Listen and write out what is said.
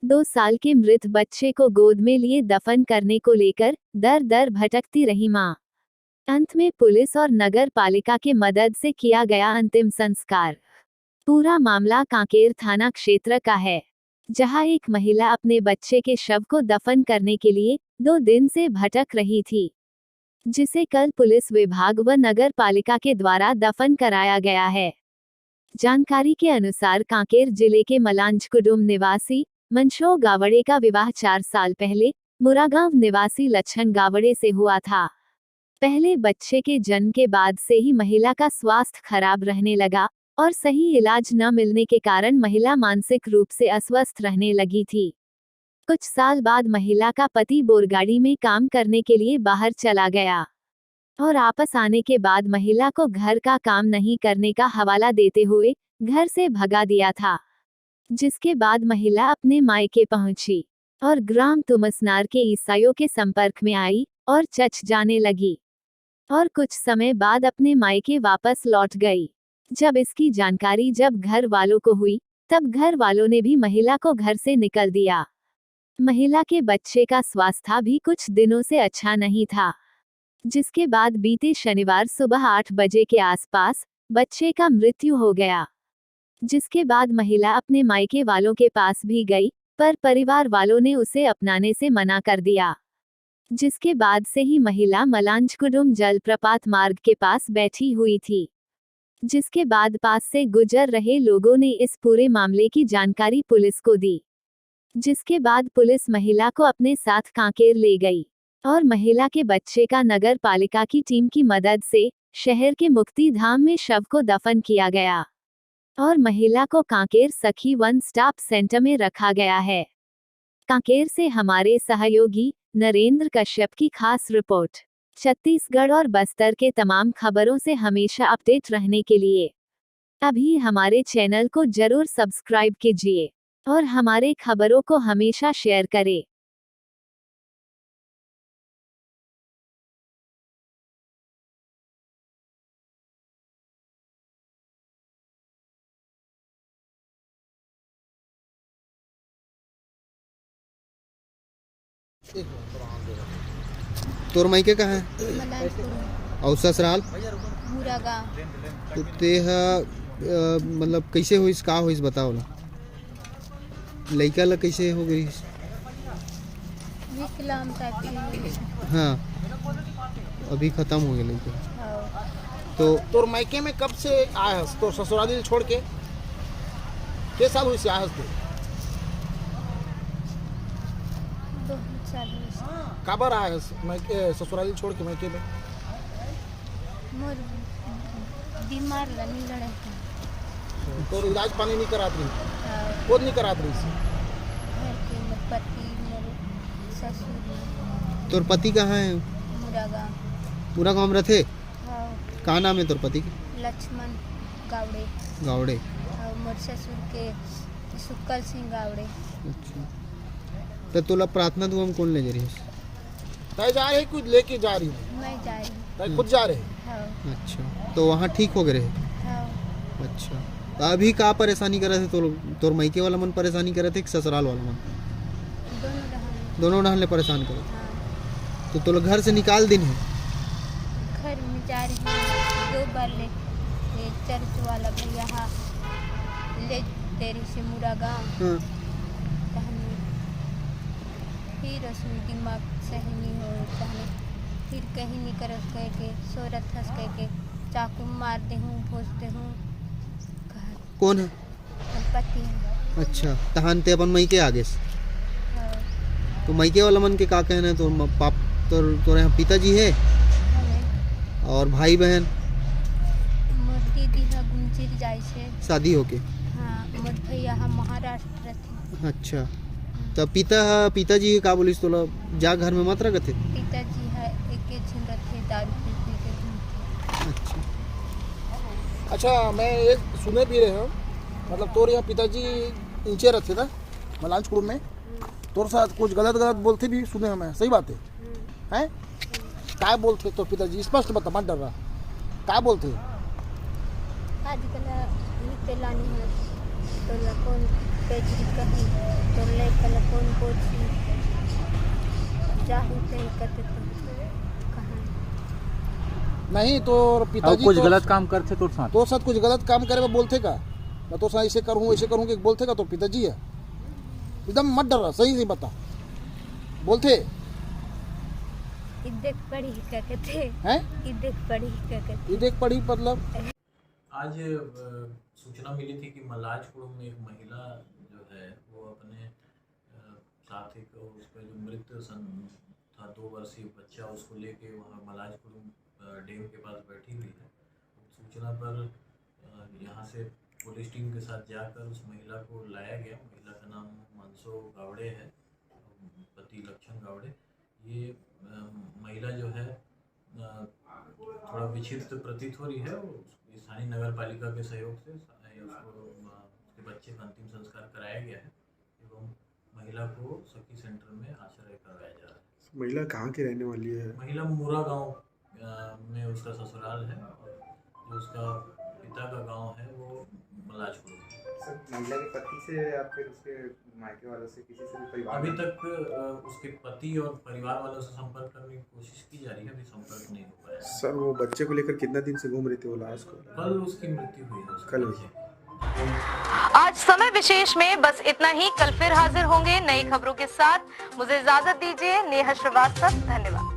2 साल के मृत बच्चे को गोद में लिए दफन करने को लेकर दर दर भटकती रही मां। अंत में पुलिस और नगर पालिका के मदद से किया गया अंतिम संस्कार। पूरा मामला कांकेर थाना क्षेत्र का है, जहां एक महिला अपने बच्चे के शव को दफन करने के लिए 2 दिन से भटक रही थी, जिसे कल पुलिस विभाग व नगर पालिका के द्वारा दफन कराया गया है। जानकारी के अनुसार कांकेर जिले के मलांजकुडुम निवासी मनशो गावड़े का विवाह 4 साल पहले मुरागांव निवासी लच्छन गावड़े से हुआ था। पहले बच्चे के जन्म के बाद से ही महिला का स्वास्थ्य खराब रहने लगा और सही इलाज न मिलने के कारण महिला मानसिक रूप से अस्वस्थ रहने लगी थी। कुछ साल बाद महिला का पति बोरगाड़ी में काम करने के लिए बाहर चला गया और आपस आने के बाद महिला को घर का काम नहीं करने का हवाला देते हुए घर से भगा दिया था, जिसके बाद महिला अपने मायके पहुंची और ग्राम तुमसनार के ईसाइयों के संपर्क में आई और चच जाने लगी और कुछ समय बाद अपने मायके वापस लौट गई। जब इसकी जानकारी जब घर वालों को हुई, तब घर वालों ने भी महिला को घर से निकल दिया। महिला के बच्चे का स्वास्थ्य भी कुछ दिनों से अच्छा नहीं था, जिसके बाद बीते शनिवार सुबह 8 बजे के आसपास बच्चे का मृत्यु हो गया, जिसके बाद महिला अपने मायके वालों के पास भी गई, पर परिवार वालों ने उसे अपनाने से मना कर दिया, जिसके बाद से ही महिला मलांजकुडुम जलप्रपात मार्ग के पास बैठी हुई थी, जिसके बाद पास से गुजर रहे लोगों ने इस पूरे मामले की जानकारी पुलिस को दी, जिसके बाद पुलिस महिला को अपने साथ कांकेर ले गई और महिला के बच्चे का नगर पालिका की टीम की मदद से शहर के मुक्ति धाम में शव को दफन किया गया और महिला को कांकेर सखी वन स्टॉप सेंटर में रखा गया है। कांकेर से हमारे सहयोगी नरेंद्र कश्यप की खास रिपोर्ट। छत्तीसगढ़ और बस्तर के तमाम खबरों से हमेशा अपडेट रहने के लिए अभी हमारे चैनल को जरूर सब्सक्राइब कीजिए और हमारे खबरों को हमेशा शेयर करें। तोर मायके कहाँ है और ससुराल मुरागांव। तो तेह मतलब कैसे होइस का होइस बताओ ना। लइका ला कैसे हो गई? विकलांग टाइप की। हाँ, अभी खत्म हो गया लइका। हाँ। तो तोर मायके में कब से आया हस? तो ससुराली छोड़ के साल हुई से आया हस? 2 साल हुए। काबर आया हस मायके ससुराली छोड़ के मायके में? मोर बीमार नहीं लड़े था। तो इलाज पानी नहीं करात रही? हाँ। खुद नहीं करात रही सी? घर के मेरे पति मेरे ससुर तोर पति कहाँ है? मुरागांव। पूरा गाँव में रहते? हाँ। का नाम है तोर पति के? लक्ष्मण गावड़े। गावड़े। और मोर ससुर के सुक्कल सिंह गावड़े। अच्छा, तो तोला प्रार्थना दुआ में कौन ले जा रही है? तय जा रही कुछ लेके जा रही हूँ? मैं जा रही हूँ। तय खुद जा रहे? हाँ। अच्छा, तो वहाँ ठीक हो गए? हाँ। अच्छा, तो अभी का परेशानी करे थे? तोर मायके वाला मन परेशानी करे थे कि ससुराल वाला मन? दोनों ढंग ले परेशान करे। हाँ। तो तोला घर से निकाल दिन है? घर में जा रही हूँ 2 बार ले चर्च वाला भैया ले तेरी से मुरागांव। हाँ। फिर उसमें दिमाग सही नहीं हो चाहे फिर कहीं नहीं कर कह के सोरत हंस कह के चाकू मारते हूँ भोजते हूँ। कौन है? पति है। अच्छा, तहान ते अपन मायके आ गए? हाँ। तो मायके वाला मन के का कहना है? तोरे यहाँ पिताजी है हमें और भाई बहन? मोर दीदी है गुंजिर जाए से। शादी होके? हाँ। मोर भैया महाराष्ट्र थे। अच्छा, तो पिताजी का बोलिस तोला जा घर में मत रखते? पिताजी है एक झिन रखे दारू पीने के घूमते। अच्छा। अच्छा, मैं ये सुने भी रहे हूँ, मतलब तोर यहाँ पिताजी नीचे रहते था मलांजकुडुम में, तोर साथ कुछ गलत बोलते भी सुने हैं मैं, सही बात है? हैं? क्या बोलते तो पिताजी? स्पष्ट बता, मत डर रहा। क्या बोलते? आजकल लानी है तो कौन पेजरी कहीं तो ले कल कौन पोछी जाहू ते करते तो कहाँ नहीं तो और पिताजी कुछ तो गलत काम करते तो साथ तो साथ कुछ गलत काम करे वो बोलते का मैं तो ऐसे करूँ वैसे करूँ कि बोलते का तो पिताजी है एकदम मत डर सही से बता बोलते इद्देक पड़ी क्या कहते हैं इद्देक पड़ी क्या कहते ये देख पड़ी मतलब आज सूचना मिली थी कि मलाजपुरम में एक महिला जो है वो अपने साथी को उसका जो मृत था 2 वर्षीय बच्चा उसको लेके वहाँ मलाजपुरम डैम के पास बैठी हुई है। सूचना पर यहाँ से पुलिस टीम के साथ जाकर उस महिला को लाया गया। महिला का नाम मनसो गावड़े है, पति लक्षण गावड़े। ये महिला जो है थोड़ा विक्षिप्त प्रतीत हो रही है। स्थानीय नगर पालिका के सहयोग से उसको उसके बच्चे का अंतिम संस्कार कराया गया है एवं महिला को सखी सेंटर में आश्रय करवाया जा रहा है। महिला कहाँ की रहने वाली है? महिला मुरा गांव में उसका ससुराल है और जो उसका पिता का गांव है वो मलाजपुर है। सर, महिला के पति से या फिर उसके मायके वालों से किसी से भी परिवार अभी तक उसके पति और परिवार वालों से संपर्क करने की कोशिश की जा रही है, अभी संपर्क नहीं हो पाया। सर वो बच्चे को लेकर कितना दिन से घूम रहे थे वो लाश को? कल उसकी मृत्यु हुई है उसके कल बच्चे की। आज समय विशेष में बस इतना ही। कल फिर हाजिर होंगे नई खबरों के साथ। मुझे इजाजत दीजिए। नेहा श्रीवास्तव, धन्यवाद।